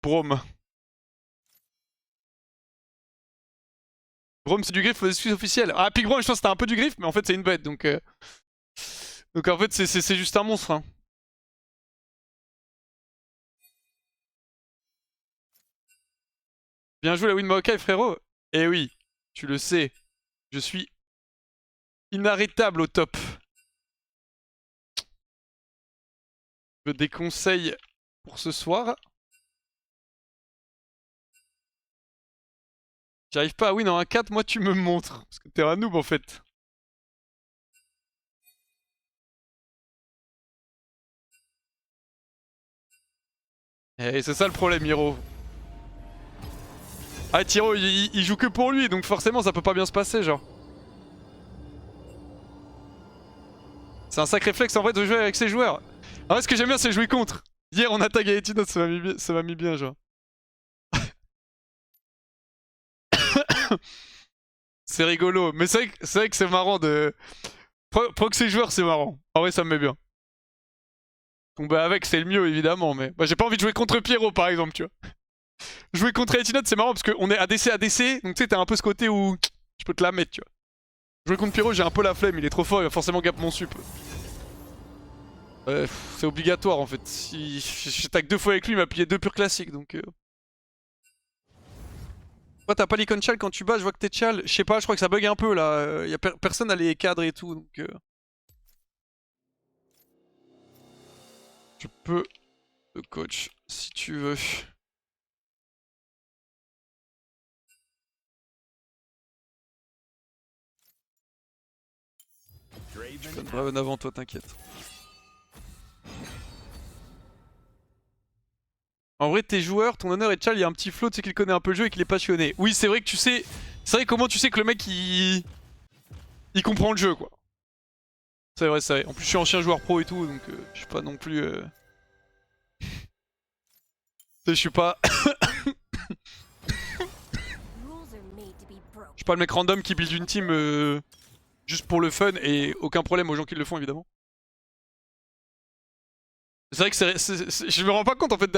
Braum. Braum c'est du griffe aux excuses officielles. Ah, Pig Braum je pense que c'était un peu du griffe, mais en fait c'est une bête donc... Donc en fait c'est juste un monstre. Hein. Bien joué la win Maokai frérot. Eh oui, tu le sais, je suis inarrêtable au top. Je des conseils pour ce soir. J'arrive pas à win en 1-4, moi tu me montres. Parce que t'es un noob en fait. Et c'est ça le problème, Hiro. Ah, Tiro, il joue que pour lui, donc forcément ça peut pas bien se passer, genre. C'est un sacré flex en vrai de jouer avec ses joueurs. En vrai, ce que j'aime bien, c'est jouer contre. Hier, on attaque Gaetino, ça m'a mis bien, genre. C'est rigolo, mais c'est vrai que c'est marrant de... Proxy joueur, c'est marrant. En vrai, ça me met bien. Tomber avec, c'est le mieux, évidemment, mais... Bah, j'ai pas envie de jouer contre Pierrot, par exemple, tu vois. Jouer contre Gaetino, c'est marrant, parce qu'on est ADC, donc tu sais, t'as un peu ce côté où... Je peux te la mettre, tu vois. Jouer contre Pierrot, j'ai un peu la flemme, il est trop fort, il va forcément gap mon sup. C'est obligatoire en fait. Si j'attaque 2 fois avec lui, il m'a pillé 2 purs classiques donc. Toi t'as pas l'icône Chal quand tu bats, je vois que t'es Chal. Je sais pas, je crois que ça bug un peu là. Y a personne à les cadres et tout donc. Tu peux le coach si tu veux. Je peux te Draven avant toi, t'inquiète. En vrai, tes joueurs, ton honneur et Chal, il y a un petit flow, tu sais qu'il connaît un peu le jeu et qu'il est passionné. Oui, c'est vrai que tu sais. C'est vrai comment tu sais que le mec il comprend le jeu quoi. C'est vrai, c'est vrai. En plus, je suis ancien joueur pro et tout donc je suis pas non plus. Je suis pas. Je suis pas le mec random qui build une team juste pour le fun et aucun problème aux gens qui le font évidemment. C'est vrai que je me rends pas compte en fait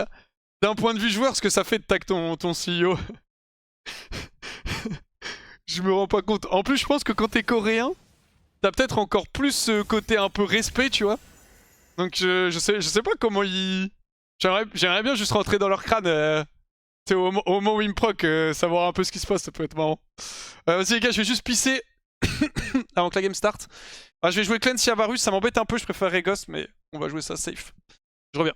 d'un point de vue joueur ce que ça fait de tag ton CEO. Je me rends pas compte. En plus je pense que quand t'es coréen, t'as peut-être encore plus ce côté un peu respect tu vois. Donc je sais pas comment ils... J'aimerais bien juste rentrer dans leur crâne au moment où ils me proc, savoir un peu ce qui se passe, ça peut être marrant. Vas-y les gars, je vais juste pisser avant que la game start. Ah, je vais jouer Clancy Avarus, ça m'embête un peu, je préférerais Ghost, mais on va jouer ça safe. Je reviens.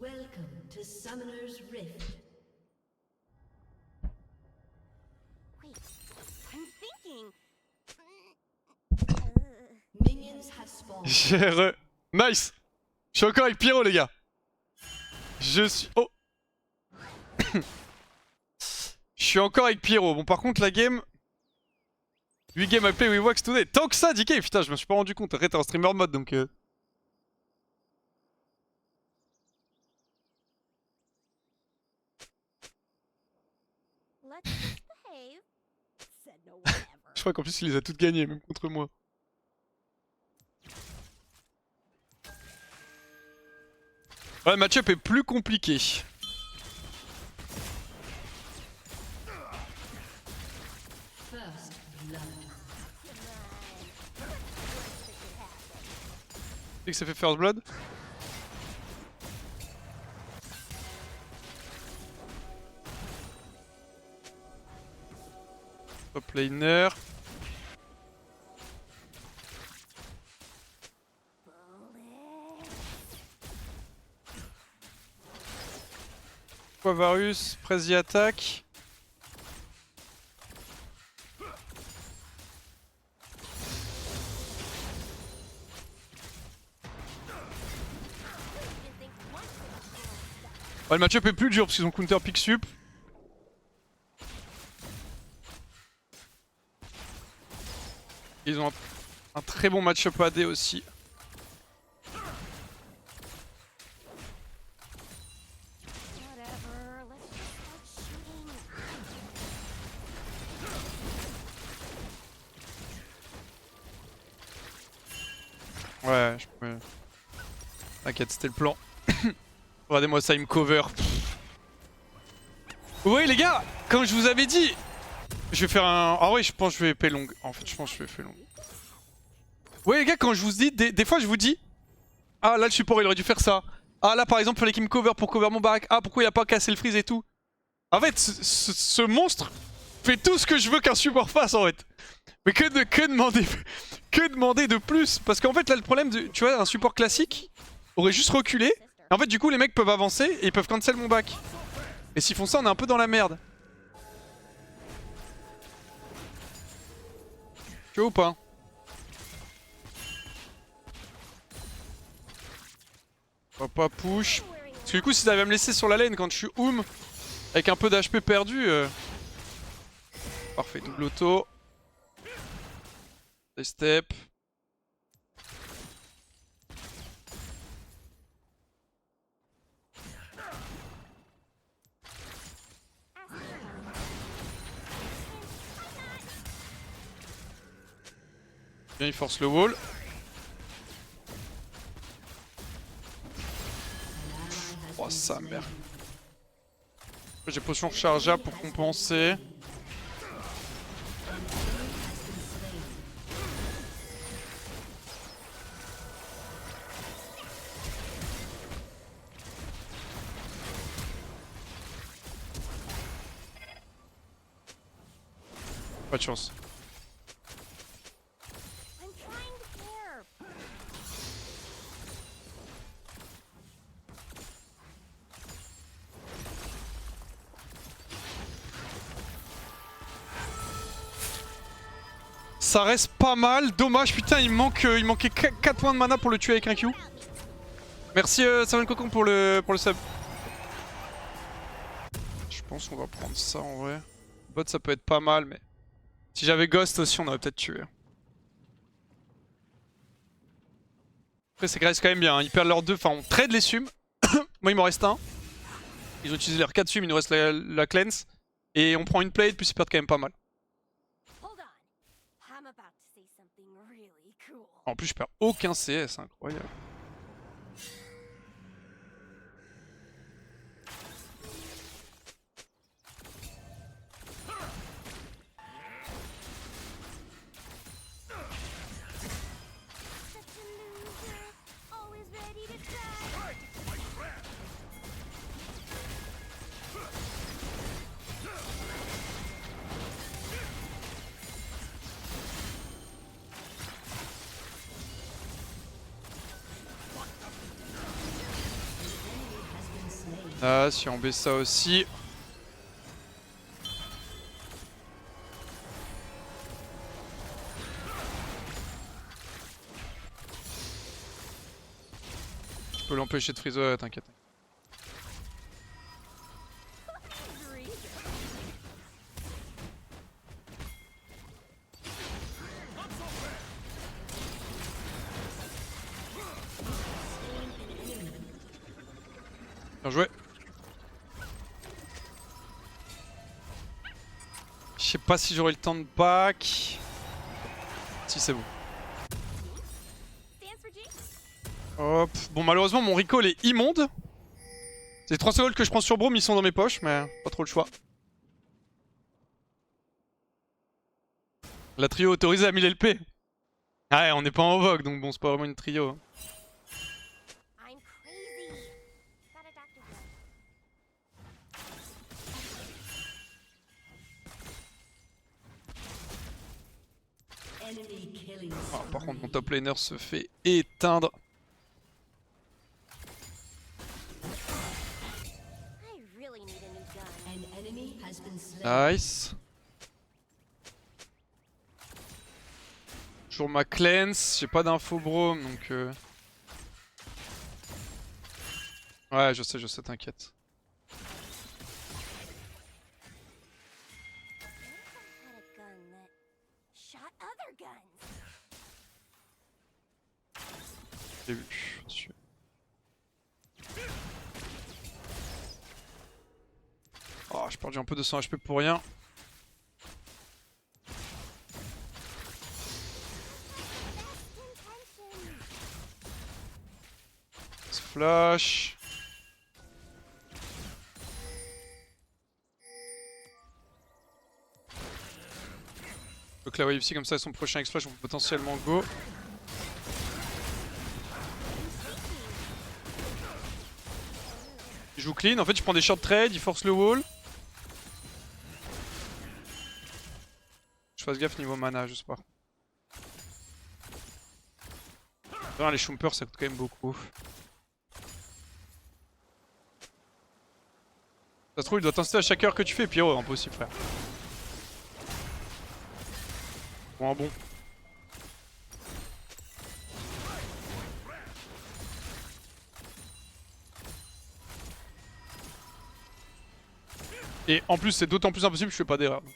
Welcome to Summoner's Rift. Wait, I'm thinking. spawned. Nice. Je suis encore avec Pyro, les gars. Je suis... Oh. Je suis encore avec Pyro. Bon, par contre, la game... 8 games à play we wax today. Tant que ça, DK, putain, je me suis pas rendu compte. Arrête, t'es en streamer mode, donc... Let's just behave. Said no one ever. Je crois qu'en plus, il les a toutes gagnées, même contre moi. Ouais, le match-up est plus compliqué. First blood. Tu sais que ça fait First Blood? Top laner. Varus, Prezi attaque. Ouais, le match-up est plus dur parce qu'ils ont counter pick sup. Ils ont un très bon match-up AD aussi. Whatever. Let's just start shooting. Ouais, je peux... T'inquiète, c'était le plan. Regardez-moi ça, il me cover. Ouais les gars, comme je vous avais dit, je vais faire un... Ah ouais, je pense que je vais épée longue. En fait, je pense que je vais épée longue. Ouais les gars, quand je vous dis, des fois je vous dis, ah là le support il aurait dû faire ça. Ah là par exemple, il fallait qu'il me cover pour cover mon baraque. Ah pourquoi il a pas cassé le freeze et tout. En fait, ce monstre fait tout ce que je veux qu'un support fasse en fait. Mais que demander de plus. Parce qu'en fait là le problème, tu vois, un support classique aurait juste reculé. Et en fait du coup les mecs peuvent avancer et ils peuvent cancel mon back. Et s'ils font ça on est un peu dans la merde. Tu vois ou pas? On va pas push. Parce que du coup si t'arrives à me laisser sur la lane quand je suis avec un peu d'HP perdu... Parfait, double auto. Des steps. Bien, il force le wall. Oh sa mère. J'ai potion rechargeable pour compenser. Pas de chance. I'm trying to care. Ça reste pas mal. Dommage, putain, il manquait 4 points de mana pour le tuer avec un Q. Merci Samuel Cocon pour le sub. Je pense qu'on va prendre ça en vrai. Bot ça peut être pas mal, mais si j'avais Ghost aussi on aurait peut-être tué. Après c'est reste quand même bien, hein. Ils perdent leurs deux, enfin on trade les sums. Moi il m'en reste un. Ils ont utilisé leurs 4 sums, il nous reste la cleanse. Et on prend une plate, puis ils perdent quand même pas mal. Hold on. I'm about to say something really cool. En plus je perds aucun CS, incroyable. Such a loser. Always ready to cry. Ah, si on baisse ça aussi. peux l'empêcher de freeze, ouais, t'inquiète. Bien joué. Je sais pas si j'aurai le temps de back. Si, c'est bon. Stands for G. Hop. Bon, malheureusement, mon recall est immonde. C'est 3 secondes que je prends sur Braum, ils sont dans mes poches, mais pas trop le choix. La trio autorisée à 1000 LP. Ah ouais, on n'est pas en vogue, donc bon, c'est pas vraiment une trio. I'm crazy. Got a doctor bill. Enemy killing. Ah, par contre, mon top laner se fait éteindre. I really need a new gun. An enemy has been slain. Nice. Toujours ma cleanse, j'ai pas d'info Braum, donc ouais, je sais, t'inquiète. What if I had a gun that shot other guns? J'ai vu. Dessus. Oh, j'ai perdu un peu de 100 HP pour rien. Flash. Donc la wave ici comme ça son prochain X-Flash on peut potentiellement go. Il joue clean, en fait il prend des short trades, il force le wall. Je fasse gaffe niveau mana juste par. Les Chumpers ça coûte quand même beaucoup. Ça se trouve il doit t'inciter à chaque heure que tu fais, Pyro, impossible frère. Bon, bon. Et en plus c'est d'autant plus impossible que je fais pas d'erreur. Donc.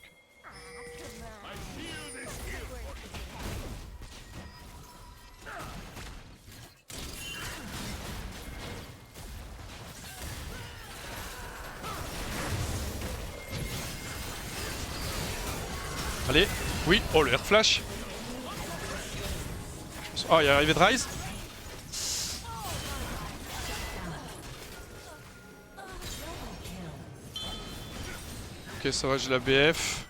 Allez, oui, oh le air flash. Oh, il est arrivé de Rise. Ok, ça va, j'ai la BF.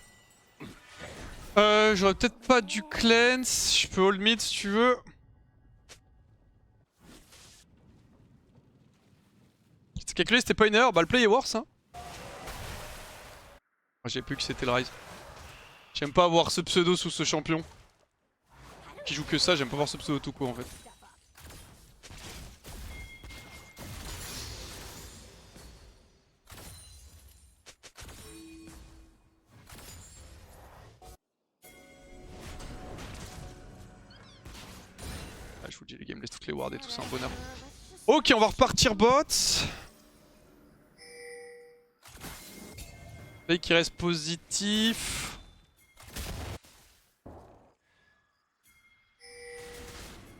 J'aurais peut-être pas du cleanse. Je peux hold mid si tu veux. C'est calculé, c'était pas une erreur. Bah, le play est worse. Hein. J'ai plus que c'était le Rise. J'aime pas avoir ce pseudo sous ce champion. Qui joue que ça, j'aime pas voir ce pseudo tout court en fait. Ah, je vous dis les games, laisse toutes les wards et tout, c'est un bonheur. Ok, on va repartir bot. Play qui reste positif.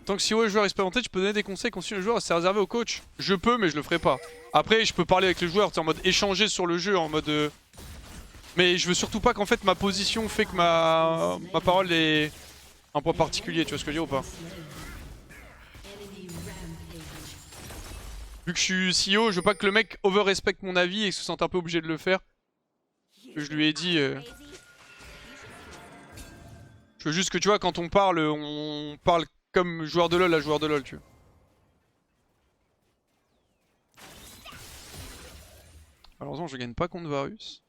Tant que si ouais, le joueur est expérimenté, tu peux donner des conseils conseiller le joueur, c'est réservé au coach. Je peux, mais je le ferai pas. Après, je peux parler avec le joueur, en mode échanger sur le jeu, en mode. Mais je veux surtout pas qu'en fait ma position fait que ma parole est un point particulier, tu vois ce que je veux dire ou pas? Vu que je suis CEO, je veux pas que le mec over-respecte mon avis et se sente un peu obligé de le faire. Que je lui ai dit. Je veux juste que tu vois, quand on parle comme joueur de LoL à joueur de LoL, tu vois. Malheureusement, je gagne pas contre Varus.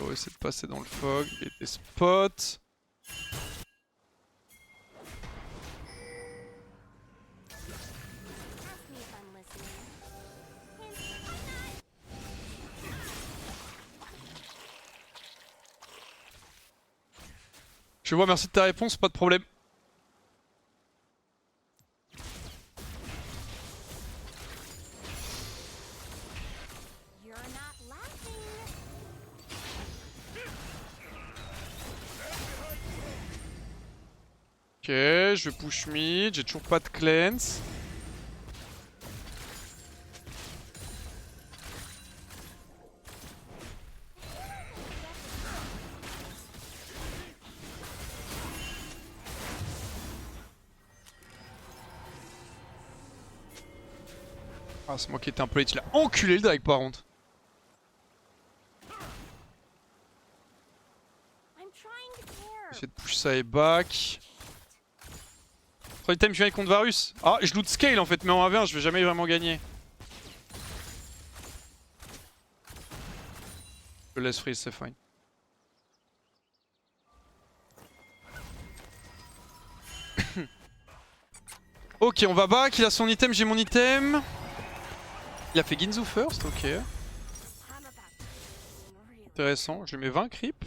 On va essayer de passer dans le fog et des spots. Je vois, merci de ta réponse, pas de problème. You're not laughing. Ok, je push mid, j'ai toujours pas de cleanse. Ah, c'est moi qui étais un peu late, il a enculé le Drake par contre. I'm trying to care. J'essaie de push ça et back. 3 items, je viens contre Varus. Ah, je loot scale en fait, mais en 1v1, je vais jamais vraiment gagner. Je laisse freeze, c'est fine. Ok, on va back, il a son item, j'ai mon item. Il a fait Ginzu first, ok. I'm about to say something really. Intéressant, je mets 20 creep.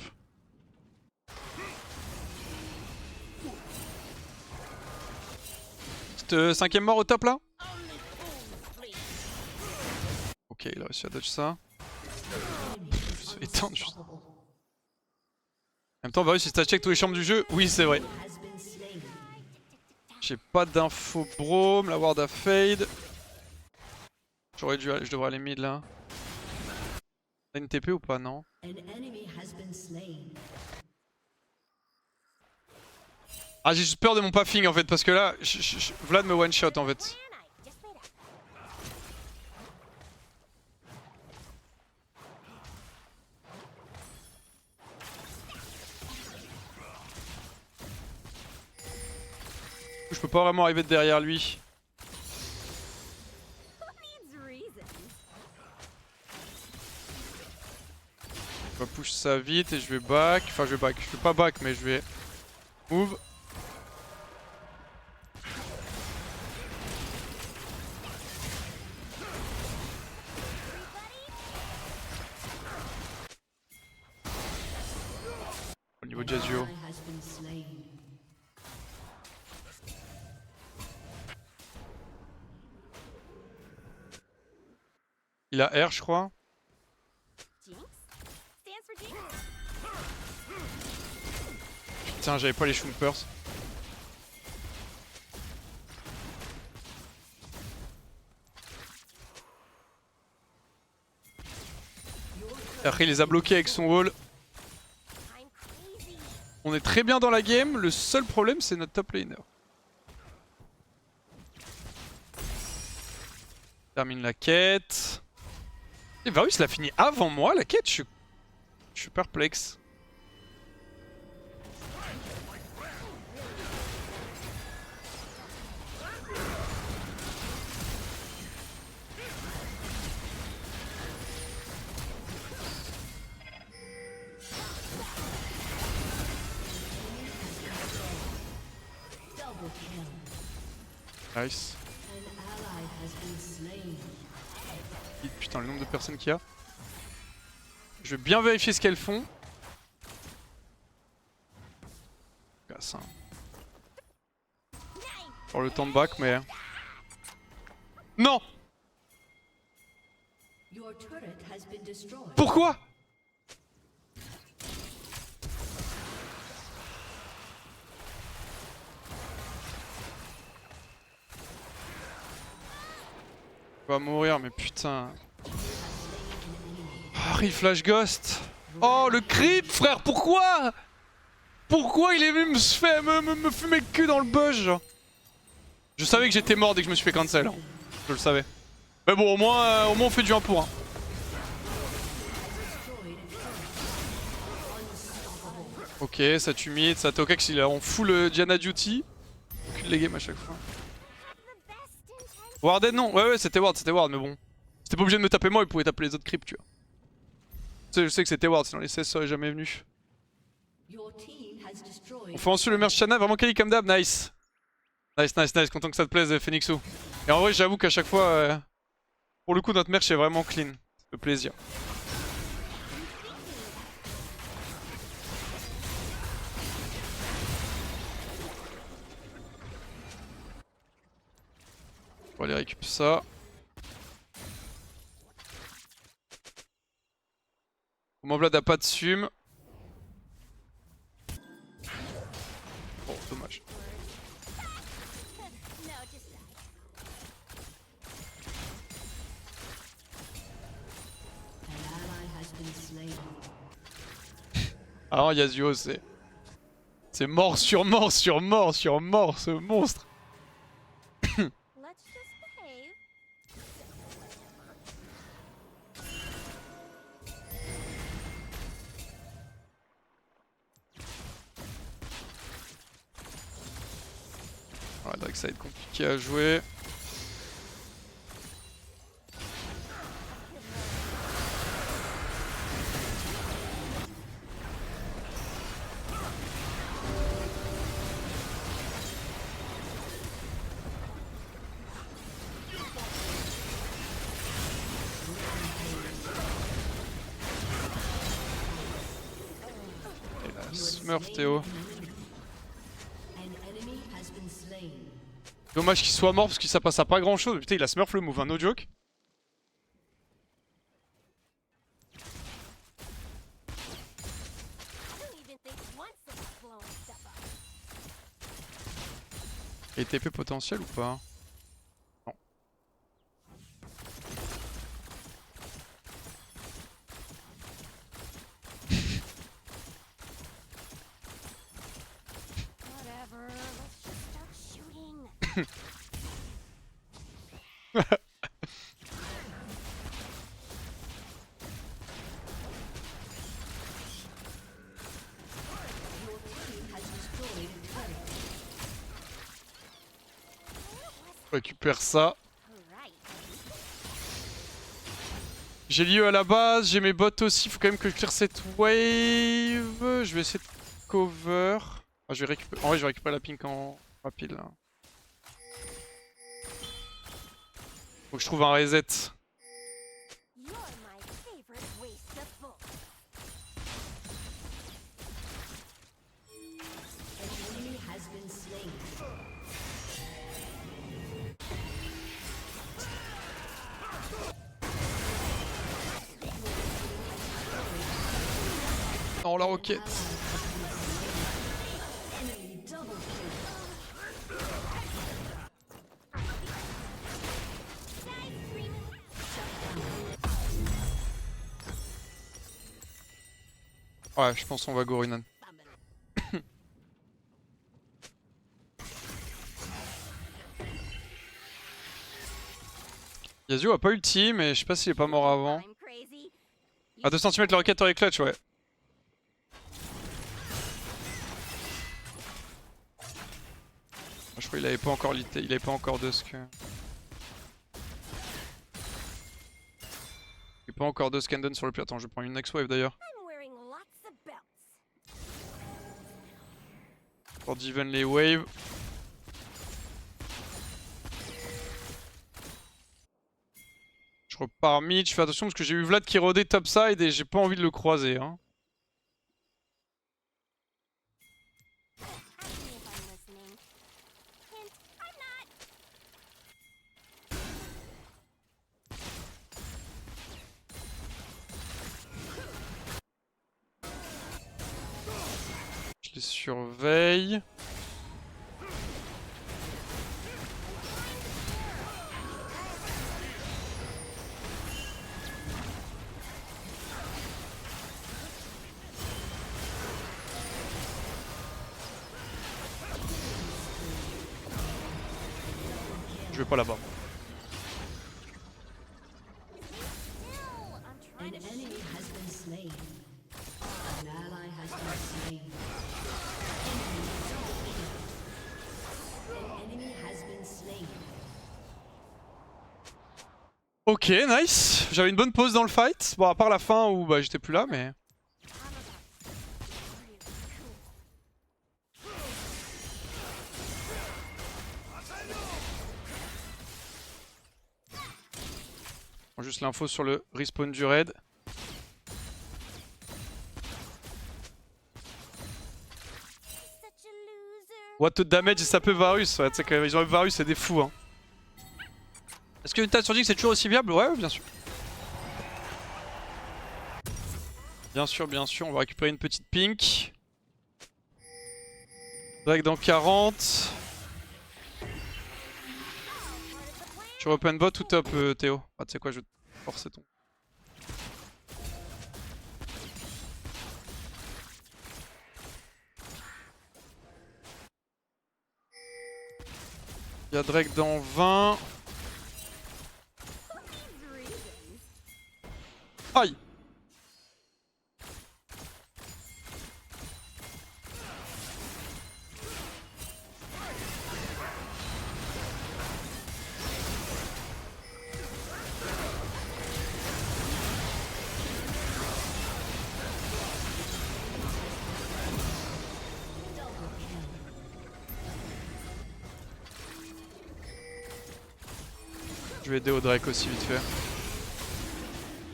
Petite cinquième mort au top là. Ok, il a réussi à dodge ça. C'est étendre juste. En même temps, Varus il t'a check tous les chambres du jeu. Oui, c'est vrai. J'ai pas d'info Brome, la ward a fade. Je devrais aller mid là. T'as une TP ou pas? Non. Ah, j'ai juste peur de mon paffing en fait parce que là, Vlad me one shot en fait. Plan, I just made up. Je peux pas vraiment arriver de derrière lui. Who needs reasons? Je vais push ça vite et je vais back. Enfin, je vais back. Je vais pas back, mais je vais move. Au niveau de Jazio. Il a R, je crois. Jinx? Stands for Jinx. Putain, j'avais pas les Schwumpers. Après, il les a bloqués avec son wall. I'm crazy. On est très bien dans la game. Le seul problème, c'est notre top laner. Termine la quête. Et Varus l'a fini avant moi, la quête. Je suis perplexe. Nice. Putain, le nombre de personnes qu'il y a. Je vais bien vérifier ce qu'elles font. Casse, hein. Pour le temps de back, mais... Non! Pourquoi? On va mourir, mais putain. Harry Flash Ghost. Oh, le creep, frère, pourquoi? Pourquoi il est venu me fumer le cul dans le bush? Je savais que j'étais mort dès que je me suis fait cancel. Je le savais. Mais bon, au moins on fait du 1 pour 1. Ok, ça tue mid, ça Tokax il est en full Diana Duty. Aucune les games à chaque fois. Warded non, ouais c'était Ward, mais bon. C'était pas obligé de me taper moi, il pouvait taper les autres creeps, tu vois. Tu sais, je sais que c'était Ward, sinon les 16 seraient jamais venus. On fait ensuite le merch Chana, vraiment quali comme d'hab, nice. Nice, content que ça te plaise Phoenixou. Et en vrai j'avoue qu'à chaque fois, pour le coup notre merch est vraiment clean, ça fait plaisir. On va aller récupérer ça. Moblad a pas de sum. Bon, dommage. No, just die. An ally has been slain. Ah non, Yasuo, c'est mort sur mort sur mort sur mort, ce monstre. Let's just behave. Ouais, donc ça va être compliqué à jouer. Et la Smurf Théo. An enemy has been slain. Dommage qu'il soit mort parce que ça passe à pas grand chose. Putain, il a Smurf le move, hein, no joke. I don't even think once about blowing stuff up. Et TP potentiel ou pas? Non. Whatever. Let's just start shooting. Has destroyed a turret. On récupère ça. Right. J'ai l'IE à la base, j'ai mes bots aussi, faut quand même que je clear cette wave. Je vais essayer de cover. Ah, je vais récupérer. En vrai, je vais récupérer la pink en rapide là. Faut que je trouve un reset. You're my favorite waste of bullets. An enemy has been slain. Oh la roquette. Enemy double kill. Ouais, je pense qu'on va go Rinan. Yasuo a pas ulti, mais je sais pas s'il est pas mort avant. I'm crazy. À 2 cm la roquette aurait clutch, ouais. Je crois qu'il avait pas encore lité, il avait pas encore dusk. Il avait pas encore dusk and done sur le plat. Attends, je vais prendre une next wave d'ailleurs. I'm wearing lots of belts. Pour diven les waves. Je repars mid, je fais attention parce que j'ai eu Vlad qui rodait topside et j'ai pas envie de le croiser. Hein. Ask me if I'm listening. Hint, I'm not. Je les surveille. Je vais pas là-bas. Still, I'm An trying to enemy shoot. has been slain. An ally has been slain. An enemy has been slain. Ok, nice. J'avais une bonne pause dans le fight. Bon, à part la fin où bah, j'étais plus là, mais... I'm about to say really cool. Bon, juste l'info sur le respawn du raid. Such a loser. What the damage ça peut Varus. Ouais, tu sais quand même, ils ont Varus, c'est des fous. Hein. Est-ce que Ulta sur Jinx c'est toujours aussi viable? Ouais, bien sûr. Bien sûr, on va récupérer une petite pink. Drake dans 40. Tu open bot ou top Théo? Ah tu sais quoi, je vais forcer ton. Il y a Drake dans 20. Aïe! Je vais aider au Drake aussi vite fait.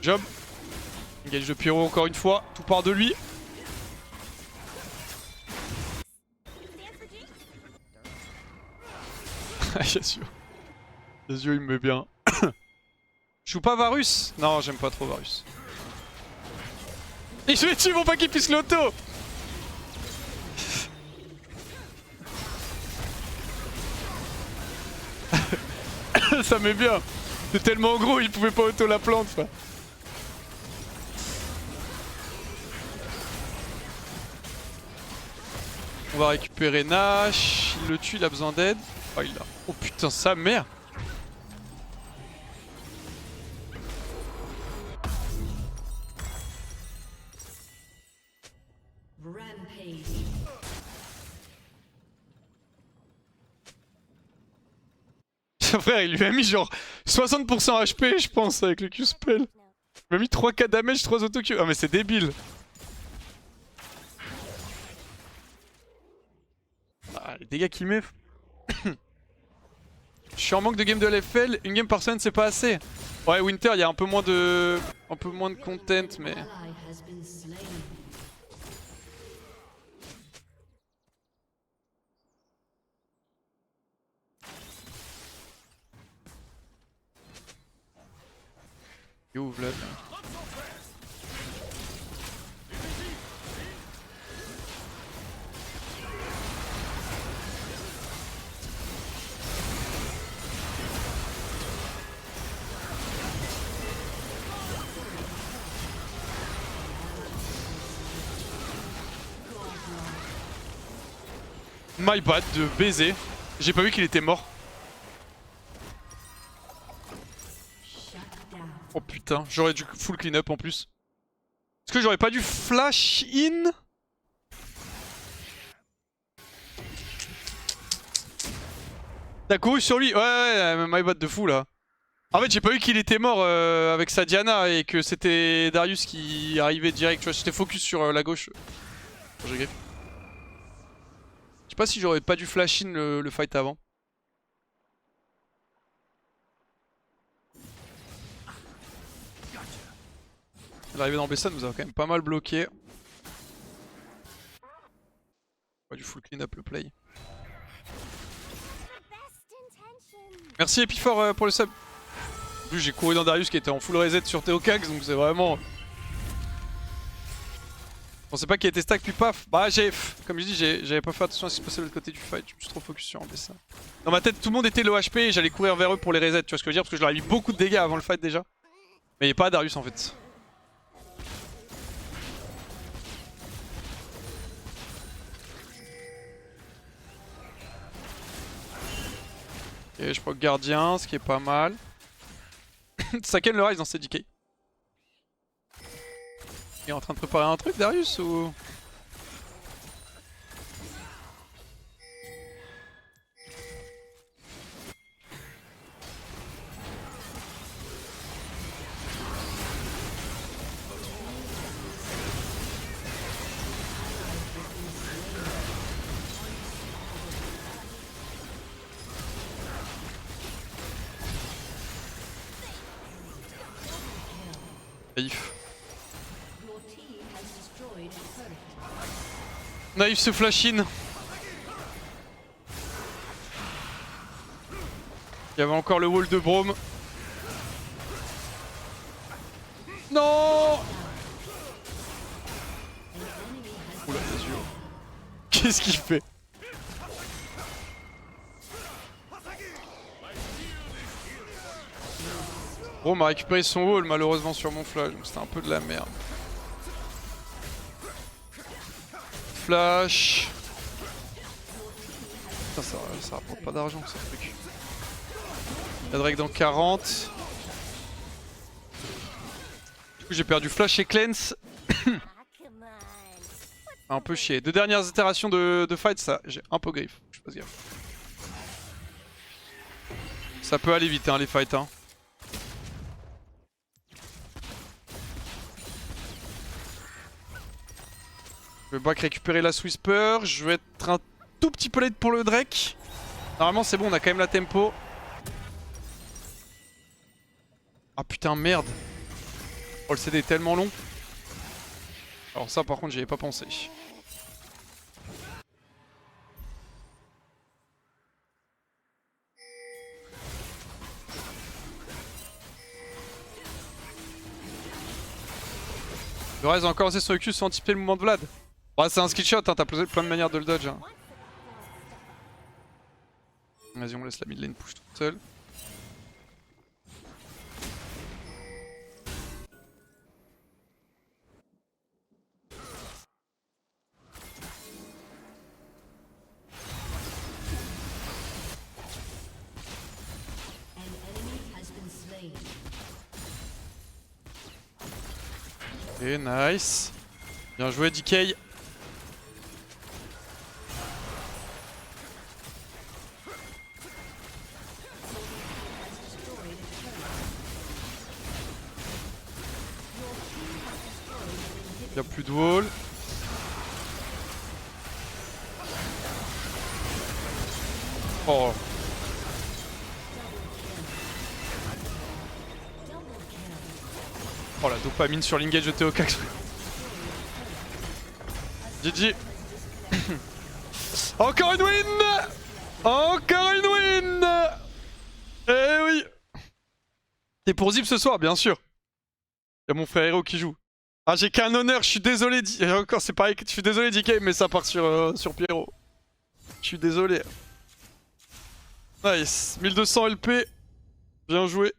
Job. Engage de Pyro encore une fois, tout part de lui. Yasuo. Yasuo il me met bien. Je joue pas Varus? Non, j'aime pas trop Varus. Et je vais tuer mon pas qu'il puisse l'auto. Ça met bien. C'est tellement gros, il pouvait pas auto la plante. Frère. On va récupérer Nash. Il le tue, il a besoin d'aide. Oh, il a. Oh putain, sa mère. Rampage. Frère, il lui a mis genre 60% HP, je pense, avec le Q-spell. Il m'a mis 3k damage, 3 auto-Q. Ah, mais c'est débile. Ah, les dégâts qu'il met. Je suis en manque de game de LFL, une game par semaine c'est pas assez. Ouais, Winter, il y a un peu moins de content, mais. Ally has been slain. Il ouvre là. My bad de baiser. J'ai pas vu qu'il était mort. Shut down. Oh putain, j'aurais dû full clean up en plus. Est-ce que j'aurais pas dû flash in? T'as couru sur lui? Ouais, my bad de fou là. En fait, j'ai pas vu qu'il était mort avec sa Diana et que c'était Darius qui arrivait direct. Tu vois, j'étais focus sur la gauche. Bon, j'ai griffé. Je sais pas si j'aurais pas dû flash in le fight avant. L'arrivée dans Besson nous a quand même pas mal bloqué. Pas du full clean up le play. Merci Epifor pour le sub. En plus j'ai couru dans Darius qui était en full reset sur Théocax donc c'est vraiment... Je pensais pas qu'il était stack puis paf. Bah comme je dis j'avais pas fait attention à ce qui se passait de l'autre côté du fight. Je me suis trop focus sur un Besson. Dans ma tête tout le monde était low HP et j'allais courir vers eux pour les reset. Tu vois ce que je veux dire? Parce que je leur ai mis beaucoup de dégâts avant le fight déjà. Mais il n'y a pas Darius en fait. Ok, je proc gardien, ce qui est pas mal. Saken le rise dans CDK. Il est en train de préparer un truc, Darius, ou... Naïf. Your team has destroyed a turret. Naïf se flash in. Il y avait encore le wall de Braum. Non. Oula, les yeux. Qu'est-ce qu'il fait? Bon, on m'a récupéré son wall malheureusement sur mon flash, donc c'était un peu de la merde. Flash. Putain, ça rapporte pas d'argent ce truc. La Drake dans 40. Du coup j'ai perdu flash et cleanse. Come on. Un peu chier. Deux dernières itérations de fight, ça j'ai un peu griffe. Je fasse gaffe. Ça peut aller vite hein, les fights hein. Je vais back récupérer la Whisper. Je vais être un tout petit peu late pour le Drake. Normalement c'est bon, on a quand même la tempo. Ah putain merde. Oh le CD est tellement long. Alors ça par contre j'y avais pas pensé. Le reste encore assez sur le cul sans anticiper le mouvement de Vlad. Ouais c'est un skill shot, hein, t'as plein de manières de le dodge. Hein. Vas-y on laisse la mid lane push toute seule. An enemy has been slain. Et nice. Bien joué DK. Y'a plus de wall. Oh. Oh la dopamine sur l'engage de Théocax. GG. Encore une win. Encore une win. Eh oui. T'es pour Zip ce soir, bien sûr. Y'a mon frère Hero qui joue. Ah j'ai qu'un honneur, je suis désolé. Encore c'est pareil, je suis désolé DK, mais ça part sur Pierrot. Je suis désolé. Nice, 1200 LP. Bien joué.